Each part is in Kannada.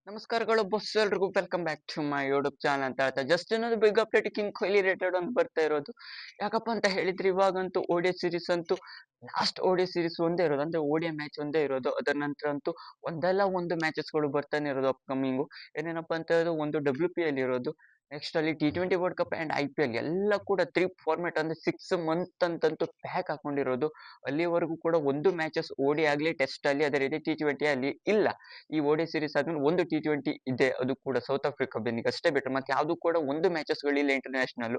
ನಮಸ್ಕಾರಗಳು ಬಸ್ ಎಲ್ರಿಗೂ welcome back to my YouTube channel ಅಂತ ಹೇಳ್ತಾ ಜಸ್ಟ್ ಅನ್ನೋದು big update king Kohli related ಅಂತ ಬರ್ತಾ ಇರೋದು. ಯಾಕಪ್ಪ ಅಂತ ಹೇಳಿದ್ರೆ ಇವಾಗಂತೂ ಓಡಿಐ ಸೀರೀಸ್ ಅಂತೂ ಲಾಸ್ಟ್ ಓಡಿಐ ಸೀರೀಸ್ ಒಂದೇ ಇರೋದು, ಅಂದ್ರೆ ಓಡಿಐ ಮ್ಯಾಚ್ ಒಂದೇ ಇರೋದು. ಅದರ ನಂತರ ಅಂತೂ ಒಂದಲ್ಲ ಒಂದು ಮ್ಯಾಚಸ್ಗಳು ಬರ್ತಾನೆ ಇರೋದು ಅಪ್ಕಮಿಂಗು. ಏನೇನಪ್ಪ ಅಂತ ಹೇಳಿದ್ರೆ ಒಂದು WPL ಇರೋದು, ನೆಕ್ಸ್ಟ್ ಅಲ್ಲಿ T20 world cup and IPL ಎಲ್ಲ ಕೂಡ 3 ಫಾರ್ಮೆಟ್ ಅಂದ್ರೆ 6 ಮಂತ್ ಅಂತಂತೂ ಪ್ಯಾಕ್ ಹಾಕೊಂಡಿರೋದು. ಅಲ್ಲಿವರೆಗೂ ಕೂಡ ಒಂದು ಮ್ಯಾಚಸ್ ಓಡಿ ಆಗ್ಲಿ ಟೆಸ್ಟ್ ಅಲ್ಲಿ ಅದೇ ರೀತಿ T20 ಅಲ್ಲಿ ಇಲ್ಲ. ಈ ಓಡಿ ಸೀರೀಸ್ ಆದ್ಮೇಲೆ ಒಂದು T20 ಇದೆ, ಅದು ಕೂಡ ಸೌತ್ ಆಫ್ರಿಕಾ ಬೆನ್ನಿಗೆ ಅಷ್ಟೇ ಬಿಟ್ರೆ ಮತ್ತೆ ಯಾವ್ದು ಕೂಡ ಒಂದು ಮ್ಯಾಚಸ್ ಗಳಿಲ್ಲ ಇಂಟರ್ನ್ಯಾಷನಲ್.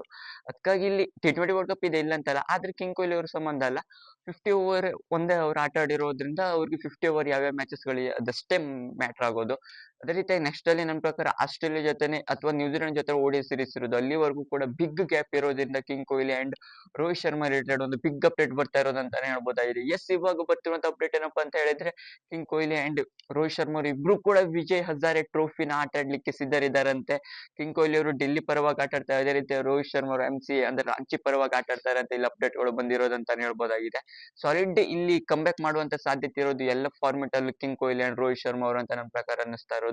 ಅದಕ್ಕಾಗಿ ಇಲ್ಲಿ T20 ವರ್ಲ್ಡ್ ಕಪ್ ಇದೆ ಇಲ್ಲ ಅಂತಲ್ಲ, ಆದ್ರೆ ಕಿಂಗ್ ಕೊಹ್ಲಿ ಅವ್ರ ಸಂಬಂಧ ಅಲ್ಲ. 50 ಓವರ್ ಒಂದೇ ಅವ್ರು ಆಟ ಆಡಿರೋದ್ರಿಂದ ಅವ್ರಿಗೆ 50 ಓವರ್ ಯಾವ್ಯಾವ ಮ್ಯಾಚಸ್ ಗಳಿಗೆ ಅದಷ್ಟೇ ಮ್ಯಾಟರ್ ಆಗೋದು. ಅದೇ ರೀತಿಯಾಗಿ ನೆಕ್ಸ್ಟ್ ಅಲ್ಲಿ ನನ್ನ ಪ್ರಕಾರ ಆಸ್ಟ್ರೇಲಿಯಾ ಜೊತೆನೆ ಅಥವಾ ನ್ಯೂಜಿಲೆಂಡ್ ಜೊತೆ ಓಡಿ ಸೀರೀಸ್ ಇರೋದು. ಅಲ್ಲಿವರೆಗೂ ಕೂಡ ಬಿಗ್ ಗ್ಯಾಪ್ ಇರೋದ್ರಿಂದ king Kohli and Rohit Sharma related ಒಂದು ಬಿಗ್ ಅಪ್ಡೇಟ್ ಬರ್ತಾ ಇರೋದಂತಾನೆ ಹೇಳ್ಬೋದಾಗಿದೆ. ಎಸ್, ಇವಾಗ ಬರ್ತಿರುವಂತ ಅಪ್ಡೇಟ್ ಏನಪ್ಪಾ ಅಂತ ಹೇಳಿದ್ರೆ ಕಿಂಗ್ ಕೊಹ್ಲಿ ಅಂಡ್ ರೋಹಿತ್ ಶರ್ಮಾ ಅವರು ಇಬ್ರು ಕೂಡ ವಿಜಯ್ ಹಜಾರೆ ಟ್ರೋಫಿನ ಆಟ ಆಡ್ಲಿಕ್ಕೆ ಸಿದ್ಧರಿದ್ದಾರಂತೆ. ಕಿಂಗ್ ಕೊಹ್ಲಿ ಅವರು ಡೆಲ್ಲಿ ಪರವಾಗಿ ಆಟ ಆಡ್ತಾರೆ, ಅದೇ ರೀತಿ ರೋಹಿತ್ ಶರ್ಮಾ ಅವರು MC ಅಂದ್ರೆ ರಾಂಚಿ ಪರವಾಗಿ ಆಟ ಆಡ್ತಾರೆ ಅಂತ ಇಲ್ಲಿ ಅಪ್ಡೇಟ್ ಗಳು ಬಂದಿರೋದಂತಾನೆ ಹೇಳ್ಬೋದಾಗಿದೆ. ಸಾಲಿಡ್ ಇಲ್ಲಿ ಕಂಬ್ಯಾಕ್ ಮಾಡುವಂತ ಸಾಧ್ಯತೆ ಇರೋದು ಎಲ್ಲ ಫಾರ್ಮೆಟ್ ಅಲ್ಲಿ ಕಿಂಗ್ ಕೊಹ್ಲಿ ಅಂಡ್ ರೋಹಿತ್ ಶರ್ಮಾ ಅವರು ಅಂತ ನನ್ನ ಪ್ರಕಾರ ಅನ್ನಿಸ್ತಾ ಇರೋದು.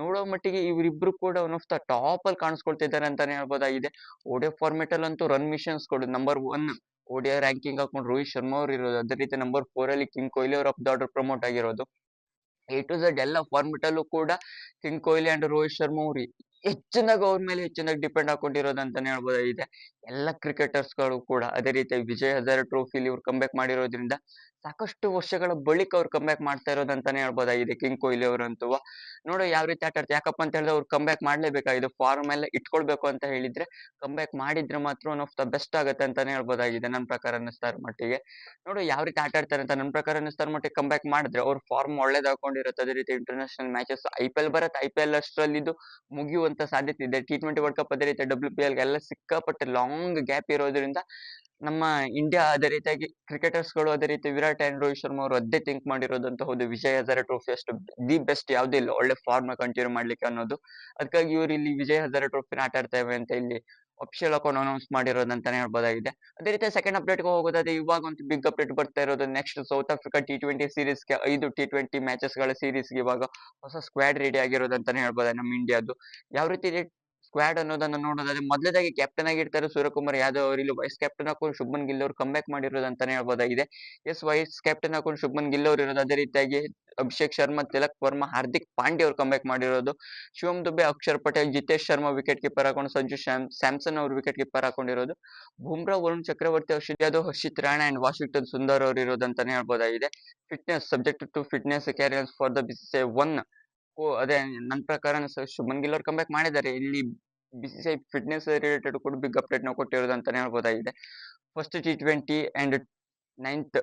ನೋಡೋ ಮಟ್ಟಿಗೆ ಇವರಿಬ್ರು ಕೂಡ ಒನ್ ಆಫ್ ದ ಟಾಪ್ ಅಲ್ಲಿ ಕಾಣಿಸ್ಕೊಳ್ತಿದ್ದಾರೆ ಅಂತಾನೆ ಹೇಳ್ಬೋದಾಗಿದೆ. ಓಡಿಐ ಫಾರ್ಮೆಟ್ ಅಲ್ಲಿ ಅಂತೂ ರನ್ ಮಿಷನ್ಸ್ ಕೊಡು ನಂಬರ್ 1 ಓಡಿಐ ರ್ಯಾಂಕಿಂಗ್ ಹಾಕೊಂಡು ರೋಹಿತ್ ಶರ್ಮಾ ಅವರು ಇರೋದು. ಅದೇ ರೀತಿ ನಂಬರ್ 4 ಅಲ್ಲಿ ಕಿಂಗ್ ಕೊಹ್ಲಿ ಅವರು ಅಪ್ ದ ಆರ್ಡರ್ ಪ್ರಮೋಟ್ ಆಗಿರೋದು. A to Z ಎಲ್ಲ ಫಾರ್ಮೆಟ್ ಅಲ್ಲೂ ಕೂಡ ಕಿಂಗ್ ಕೊಹ್ಲಿ ಅಂಡ್ ರೋಹಿತ್ ಶರ್ಮಾ ಅವ್ರು ಹೆಚ್ಚಿನಾಗ ಅವ್ರ ಮೇಲೆ ಹೆಚ್ಚಿನಾಗ ಡಿಪೆಂಡ್ ಹಾಕೊಂಡಿರೋದಂತಾನೆ ಹೇಳ್ಬೋದಾಗಿದೆ ಎಲ್ಲ ಕ್ರಿಕೆಟರ್ಸ್ ಗಳು ಕೂಡ. ಅದೇ ರೀತಿ ವಿಜಯ್ ಹಜಾರೆ ಟ್ರೋಫಿಲಿ ಇವ್ರು ಕಂಬ್ಯಾಕ್ ಮಾಡಿರೋದ್ರಿಂದ ಸಾಕಷ್ಟು ವರ್ಷಗಳ ಬಳಿಕ ಅವ್ರು ಕಂಬ್ಯಾಕ್ ಮಾಡ್ತಾ ಇರೋದಂತಾನೆ ಹೇಳ್ಬೋದಾಗಿದೆ ಕಿಂಗ್ ಕೊಹ್ಲಿ ಅವರಂತೂ. ನೋಡು ಯಾವ ರೀತಿ ಆಟ ಆಡ್ತಾರೆ, ಯಾಕಪ್ಪ ಅಂತ ಹೇಳಿದ್ರೆ ಅವ್ರು ಕಂಬ್ಯಾಕ್ ಮಾಡ್ಲೇಬೇಕಾಗಿದೆ. ಫಾರ್ಮ್ ಎಲ್ಲ ಇಟ್ಕೊಳ್ಬೇಕು ಅಂತ ಹೇಳಿದ್ರೆ ಕಂಬ್ಯಾಕ್ ಮಾಡಿದ್ರೆ ಮಾತ್ರ ಒನ್ ಆಫ್ ದ ಬೆಸ್ಟ್ ಆಗುತ್ತೆ ಅಂತಾನೆ ಹೇಳ್ಬೋದಾಗಿದೆ ನನ್ನ ಪ್ರಕಾರ ಅನ್ನಿಸ್ತಾ ಇರೋ ಮಟ್ಟಿಗೆ. ನೋಡು ಯಾವ ರೀತಿ ಆಟ ಆಡ್ತಾರೆ ಅಂತ ನನ್ನ ಪ್ರಕಾರ ಅನ್ನಿಸ್ತಾ ಇರೋ ಮಟ್ಟಿಗೆ ಕಂಬ್ಯಾಕ್ ಮಾಡಿದ್ರೆ ಅವ್ರ ಫಾರ್ಮ್ ಒಳ್ಳೇದ್ ಹಾಕೊಂಡಿರುತ್ತೆ. ಅದೇ ರೀತಿ ಇಂಟರ್ನ್ಯಾಷನಲ್ ಮ್ಯಾಚಸ್ IPL ಬರುತ್ತೆ, IPL ಅಷ್ಟರಲ್ಲಿ ಇದು ಮುಗಿಯುವಂತ ಸಾಧ್ಯತೆ ಇದೆ. T20 ವರ್ಲ್ಡ್ ಕಪ್ ಅದೇ ರೀತಿ WPL ಎಲ್ಲ ಸಿಕ್ಕಾಪಟ್ಟೆ ಲಾಂಗ್ ಗ್ಯಾಪ್ ಇರೋದ್ರಿಂದ ನಮ್ಮ ಇಂಡಿಯಾ ಅದೇ ರೀತಿಯಾಗಿ ಕ್ರಿಕೆಟರ್ಸ್ ಗಳು ಅದೇ ರೀತಿ ವಿರಾಟ್ ಅಂಡ್ ರೋಹಿತ್ ಶರ್ಮಾ ಅವರು ಅದೇ ಥಿಂಕ್ ಮಾಡಿರೋದಂತ. ಹೌದು, ವಿಜಯ್ ಹಜಾರೆ ಟ್ರೋಫಿ ಅಷ್ಟು ದಿ ಬೆಸ್ಟ್ ಯಾವುದೂ ಇಲ್ಲ ಒಳ್ಳೆ ಫಾರ್ಮ್ ಕಂಟಿನ್ಯೂ ಮಾಡ್ಲಿಕ್ಕೆ ಅನ್ನೋದು. ಅದಕ್ಕಾಗಿ ಇವ್ರು ಇಲ್ಲಿ ವಿಜಯ್ ಹಜಾರೆ ಟ್ರೋಫಿನ ಆಟ ಆಡ್ತೇವೆ ಅಂತ ಇಲ್ಲಿ ಅಫಿಷಿಯಲ್ ಅಕೌಂಟ್ ಅನೌನ್ಸ್ ಮಾಡಿರೋದಂತಾನೆ ಹೇಳ್ಬೋದಾಗಿದೆ. ಅದೇ ರೀತಿ ಸೆಕೆಂಡ್ ಅಪ್ಡೇಟ್ ಹೋಗೋದಾದ್ರೆ ಇವಾಗ ಒಂದು ಬಿಗ್ ಅಪ್ಡೇಟ್ ಬರ್ತಾ ಇರೋದು. Next south Africa T20 ಸೀರೀಸ್ಗೆ 5 T20 matches ಗಳ ಸೀರೀಸ್ಗೆ ಇವಾಗ ಹೊಸ ಸ್ಕ್ವಾಡ್ ರೆಡಿ ಆಗಿರೋದಂತಾನೆ ಹೇಳ್ಬೋದು ನಮ್ಮ ಇಂಡಿಯಾದು. ಯಾವ ರೀತಿ ಸ್ಕ್ವಾಡ್ ಅನ್ನೋದನ್ನ ನೋಡೋದಾದ್ರೆ ಮೊದಲೇದಾಗಿ ಕ್ಯಾಪ್ಟನ್ ಆಗಿರ್ತಾರೆ ಸೂರ್ಯಕುಮಾರ್ ಯಾದವ್ ಅವರು, ಇಲ್ಲಿ ವೈಸ್ ಕ್ಯಾಪ್ಟನ್ ಹಾಕೊಂಡು ಶುಭ್ಮನ್ ಗಿಲ್ ಅವರು ಕಂಬ್ಯಾಕ್ ಮಾಡಿರೋದಂತಾನೆ ಹೇಳ್ಬೋದಾಗಿದೆ. ಎಸ್, ವೈಸ್ ಕ್ಯಾಪ್ಟನ್ ಹಾಕೊಂಡು ಶುಭ್ಮನ್ ಗಿಲ್ ಅವರು ಇರೋದು. ಅದೇ ರೀತಿಯಾಗಿ ಅಭಿಷೇಕ್ ಶರ್ಮಾ, ತಿಲಕ್ ವರ್ಮಾ, ಹಾರ್ದಿಕ್ ಪಾಂಡ್ಯ ಅವರು ಕಂಬ್ಯಾಕ್ ಮಾಡಿರೋದು. ಶಿವಮ್ ದುಬೆ, ಅಕ್ಷರ್ ಪಟೇಲ್, ಜಿತೇಶ್ ಶರ್ಮಾ ವಿಕೆಟ್ ಕೀಪರ್ ಹಾಕೊಂಡು ಸಂಜು ಸ್ಯಾಮ್ಸನ್ ಅವರು ವಿಕೆಟ್ ಕೀಪರ್ ಹಾಕೊಂಡಿರೋದು. ಬುಮ್ರಾ, ವರುಣ್ ಚಕ್ರವರ್ತಿ, ಹರ್ಷಿತ್ ಯಾದವ್, ಹರ್ಷಿತ್ ರಾಣಾ ಅಂಡ್ ವಾಷಿಂಗ್ಟನ್ ಸುಂದರ್ ಅವರು ಇರೋದಂತಾನೆ ಹೇಳ್ಬೋದಾಗಿದೆ. Fitness subject to fitness carriers for the BCCI 1. ಅದೇ ನನ್ನ ಪ್ರಕಾರ ಶುಭ್ಮನ್ ಗಿಲ್ ಅವ್ರು ಕಂಬ್ಯಾಕ್ ಮಾಡಿದ್ದಾರೆ. ಇಲ್ಲಿ BCCI ಫಿಟ್ನೆಸ್ ರಿಲೇಟೆಡ್ ಕೂಡ ಬಿಗ್ ಅಪ್ಡೇಟ್ ನಾವು ಕೊಟ್ಟಿರೋದು ಅಂತಾನೆ ಹೇಳ್ಬೋದಾಗಿದೆ. First T20 and 9th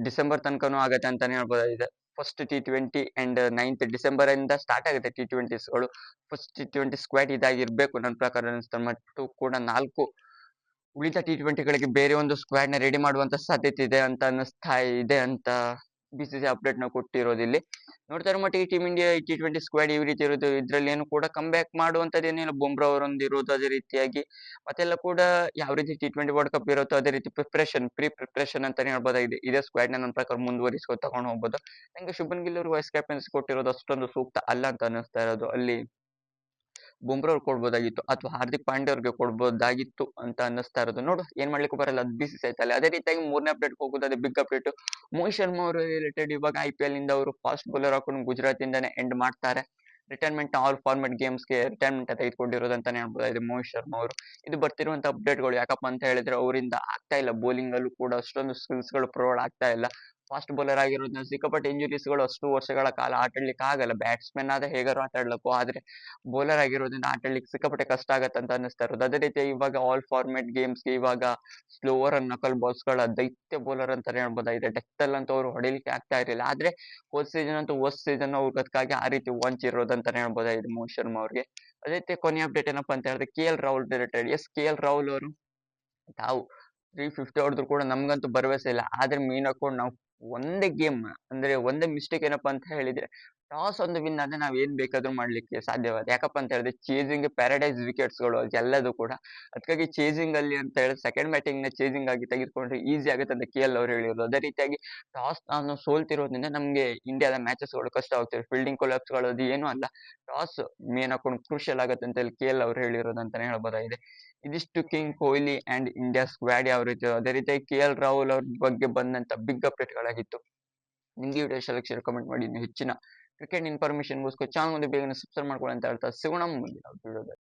December ತನಕನೂ ಆಗತ್ತೆ ಅಂತಾನೆ ಹೇಳ್ಬೋದಾಗಿದೆ. First T20 and 9th December ಇಂದ ಸ್ಟಾರ್ಟ್ ಆಗುತ್ತೆ T20s ಗಳು. ಫಸ್ಟ್ T20 ಸ್ಕ್ವಾಡ್ ಇದಾಗಿರ್ಬೇಕು ನನ್ನ ಪ್ರಕಾರ ಅನಿಸ್ತಾ. ಮತ್ತು ಕೂಡ 4 ಉಳಿದ T20 ಗಳಿಗೆ ಬೇರೆ ಒಂದು ಸ್ಕ್ವಾಡ್ ನ ರೆಡಿ ಮಾಡುವಂತ ಸಾಧ್ಯತೆ ಇದೆ ಅಂತ ಅನ್ನಿಸ್ತಾ ಇದೆ ಅಂತ BCCI ಅಪ್ಡೇಟ್ ನ ಕೊಟ್ಟಿರೋದು. ಇಲ್ಲಿ ನೋಡ್ತಾ ಇರೋ ಮಟ್ಟಿಗೆ ಟೀಮ್ ಇಂಡಿಯಾ T20 ಸ್ಕ್ವಾಡ್ ಈ ರೀತಿ ಇರೋದು. ಇದ್ರಲ್ಲಿ ಏನು ಕೂಡ ಕಂಬ್ಯಾಕ್ ಮಾಡುವಂತದ್ದು ಏನಿಲ್ಲ. ಬುಮ್ರಾ ಅವರೊಂದು ಇರೋದು, ಅದೇ ರೀತಿಯಾಗಿ ಮತ್ತೆಲ್ಲ ಕೂಡ ಯಾವ ರೀತಿ T20 ವರ್ಲ್ಡ್ ಕಪ್ ಇರುತ್ತೋ ಅದೇ ರೀತಿ ಪ್ರೀ ಪ್ರಿಪ್ರೇಷನ್ ಅಂತಾನೆ ಹೇಳ್ಬೋದಾಗಿದೆ. ಇದೇ ಸ್ಕ್ವಾಡ್ ನ ನನ್ನ ಪ್ರಕಾರ ಮುಂದುವರಿಸ್ಕೊಂಡು ತಗೊಂಡು ಹೋಗ್ಬೋದು. ನಂಗೆ ಶುಭನ್ ಗಿಲ್ ಅವರು ವೈಸ್ ಕ್ಯಾಪ್ಟನ್ಸಿ ಕೊಟ್ಟಿರೋದು ಅಷ್ಟೊಂದು ಸೂಕ್ತ ಅಲ್ಲ ಅಂತ ಅನ್ನಿಸ್ತಾ ಇರೋದು. ಅಲ್ಲಿ ಬುಮ್ರಾ ಅವ್ರು ಕೊಡ್ಬೋದಾಗಿತ್ತು ಅಥವಾ ಹಾರ್ದಿಕ್ ಪಾಂಡ್ಯ ಅವ್ರಿಗೆ ಕೊಡ್ಬೋದಾಗಿತ್ತು ಅಂತ ಅನ್ನಿಸ್ತಾ ಇರೋದು. ನೋಡು ಏನ್ ಮಾಡ್ಲಿಕ್ಕೆ ಬರಲ್ಲ, ಅದು BCCI ತಲೆ. ಅದೇ ರೀತಿಯಾಗಿ ಮೂರನೇ ಅಪ್ಡೇಟ್ ಹೋಗೋದಾದ್ರೆ ಬಿಗ್ ಅಪ್ಡೇಟ್ ಮೋಹಿತ್ ಶರ್ಮಾ ಅವರು ರಿಲೇಟೆಡ್. ಇವಾಗ IPL ಇಂದ ಅವರು ಫಾಸ್ಟ್ ಬೌಲರ್ ಹಾಕೊಂಡು ಗುಜರಾತ್ ಇಂದಾನೆ ಎಂಡ್ ಮಾಡ್ತಾರೆ. ರಿಟೈರ್ಮೆಂಟ್ ಆಲ್ ಫಾರ್ಮೆಟ್ ಗೇಮ್ಸ್ಗೆ ರಿಟೈರ್ಮೆಂಟ್ ತೆಗೆದುಕೊಂಡಿರೋದಂತಾನೆ ಹೇಳ್ಬೋದಾಗಿದೆ ಮೋಹಿತ್ ಶರ್ಮಾ ಅವರು. ಇದು ಬರ್ತಿರುವಂತ ಅಪ್ಡೇಟ್ಗಳು ಯಾಕಪ್ಪ ಅಂತ ಹೇಳಿದ್ರೆ ಅವರಿಂದ ಆಗ್ತಾ ಇಲ್ಲ, ಬೌಲಿಂಗ್ ಅಲ್ಲೂ ಕೂಡ ಅಷ್ಟೊಂದು ಸ್ಕಿಲ್ಸ್ ಗಳು ಪ್ರೊವೈಡ್ ಆಗ್ತಾ ಇಲ್ಲ. ಫಾಸ್ಟ್ ಬೌಲರ್ ಆಗಿರೋದ್ರಿಂದ ಸಿಕ್ಕಾಪಟ್ಟೆ ಇಂಜುರೀಸ್ ಗಳು, ಅಷ್ಟು ವರ್ಷಗಳ ಕಾಲ ಆಟ ಆಡ್ಲಿಕ್ಕೆ ಆಗಲ್ಲ. ಬ್ಯಾಟ್ಸ್ಮನ್ ಆದ್ರೆ ಹೇಗಾರು ಆಟ ಆಡ್ಲಕ್ಕೂ, ಆದ್ರೆ ಬೌಲರ್ ಆಗಿರೋದ್ರಿಂದ ಆಟ ಆಡ್ಲಿಕ್ಕೆ ಸಿಕ್ಕಾಪಟ್ಟೆ ಕಷ್ಟ ಆಗತ್ತೆ ಅಂತ ಅನ್ನಿಸ್ತಾ ಇರೋದು. ಅದೇ ರೀತಿ ಇವಾಗ ಆಲ್ ಫಾರ್ಮೆಟ್ ಗೇಮ್ಸ್ಗೆ ಇವಾಗ ಸ್ಲೋವರ್ ಅಂಡ್ ನಕಲ್ ಬಾಲ್ಸ್ ಗಳ ದೈತ್ಯ ಬೌಲರ್ ಅಂತಾನೆ ಹೇಳ್ಬೋದಾಗಿದೆ. ಡೆತ್ ಅಲ್ಲಿ ಅಂತೂ ಅವ್ರು ಹೊಡಿಲಿಕ್ಕೆ ಆಗ್ತಾ ಇರಲಿಲ್ಲ. ಆದ್ರೆ ಹೋದ್ ಸೀಸನ್ ಅಂತೂ ವರ್ಸ್ಟ್ ಸೀಸನ್ ಅವ್ರು ಅದಕ್ಕಾಗಿ ಆ ರೀತಿ ವಂಚ್ ಇರೋದಂತಾನೆ ಹೇಳ್ಬೋದಾಗಿದೆ ಮೋಹಿತ್ ಶರ್ಮಾ ಅವ್ರಿಗೆ. ಅದೇ ರೀತಿ ಕೊನೆಯ ಅಪ್ಡೇಟ್ ಏನಪ್ಪಾ ಅಂತ ಹೇಳಿದ್ರೆ KL Rahul related. Yes, KL Rahul ಅವರು ತಾವು 350 ಹೊಡೆದ್ರು ಕೂಡ ನಮ್ಗಂತೂ ಭರವಸೆ ಇಲ್ಲ. ಆದ್ರೆ ಮೀನ್ ಹಾಕೊಂಡು ನಾವು ಒಂದೇ ಗೇಮ್ ಅಂದ್ರೆ ಒಂದೇ ಮಿಸ್ಟೇಕ್ ಏನಪ್ಪಾ ಅಂತ ಹೇಳಿದ್ರೆ ಟಾಸ್ ಒಂದು ವಿನ್ ಆದ್ರೆ ನಾವ್ ಏನ್ ಬೇಕಾದ್ರೂ ಮಾಡ್ಲಿಕ್ಕೆ ಸಾಧ್ಯವಾದ. ಯಾಕಪ್ಪ ಅಂತ ಹೇಳಿದ್ರೆ ಚೇಸಿಂಗ್ ಪ್ಯಾರಡೈಸ್ ವಿಕೆಟ್ಸ್‌ಗಳು ಎಲ್ಲದೂ ಕೂಡ. ಅದಕ್ಕಾಗಿ ಚೇಸಿಂಗ್ ಅಲ್ಲಿ ಅಂತ ಹೇಳಿದ್ರೆ ಸೆಕೆಂಡ್ ಬ್ಯಾಟಿಂಗ್‌ನ ಚೇಸಿಂಗ್ ಆಗಿ ತೆಗೆದುಕೊಂಡ್ರೆ ಈಸಿ ಆಗುತ್ತೆ ಅಂತ ಕೆಎಲ್ ಅವರು ಹೇಳಿರೋದು. ಅದೇ ರೀತಿಯಾಗಿ ಟಾಸ್ ನಾನು ಸೋಲ್ತಿರೋದ್ರಿಂದ ನಮ್ಗೆ ಇಂಡಿಯಾದ ಮ್ಯಾಚಸ್‌ಗಳು ಕಷ್ಟ ಆಗ್ತವೆ. ಫೀಲ್ಡಿಂಗ್ ಕೊಲ್ಯಾಪ್ಸ್‌ಗಳು ಅದು ಏನೂ ಅಲ್ಲ. ಟಾಸ್ ಮೇನ್ ಹಾಕೊಂಡು ಕ್ರೂಷಿಯಲ್ ಆಗುತ್ತೆ ಅಂತ ಹೇಳಿ ಕೆಎಲ್ ಅವರು ಹೇಳಿರೋದು ಅಂತಾನೆ ಹೇಳ್ಬಹುದಾಗಿದೆ. ಇದಿಷ್ಟು king Kohli and India squad ಯಾವ ರೀತಿ ಅದೇ ರೀತಿಯಾಗಿ ಕೆಎಲ್ ರಾಹುಲ್ ಅವ್ರ ಬಗ್ಗೆ ಬಂದಂತ ಬಿಗ್ ಅಪ್ಡೇಟ್‌ಗಳಾಗಿತ್ತು. ನಿಮ್ಗೆ ಈ ವಿಡಿಯೋ ಇಷ್ಟ ಆಗಿದ್ರೆ ಕಮೆಂಟ್ ಮಾಡಿ. ಇನ್ನು ಹೆಚ್ಚಿನ ಕ್ರಿಕೆಟ್ ಇನ್ಫಾರ್ಮೇಷನ್‌ಗೋಸ್ಕರ ಚಾನಲ್ ಮುಂದೆ ಬೇಗನೆ ಸಬ್ಸ್ಕ್ರೈಬ್ ಮಾಡ್ಕೊಳ್ಳಿ ಅಂತ ಹೇಳ್ತಾ ಸಿಗೋಣ ಮುಂದಿನ ವಿಡಿಯೋದಲ್ಲಿ.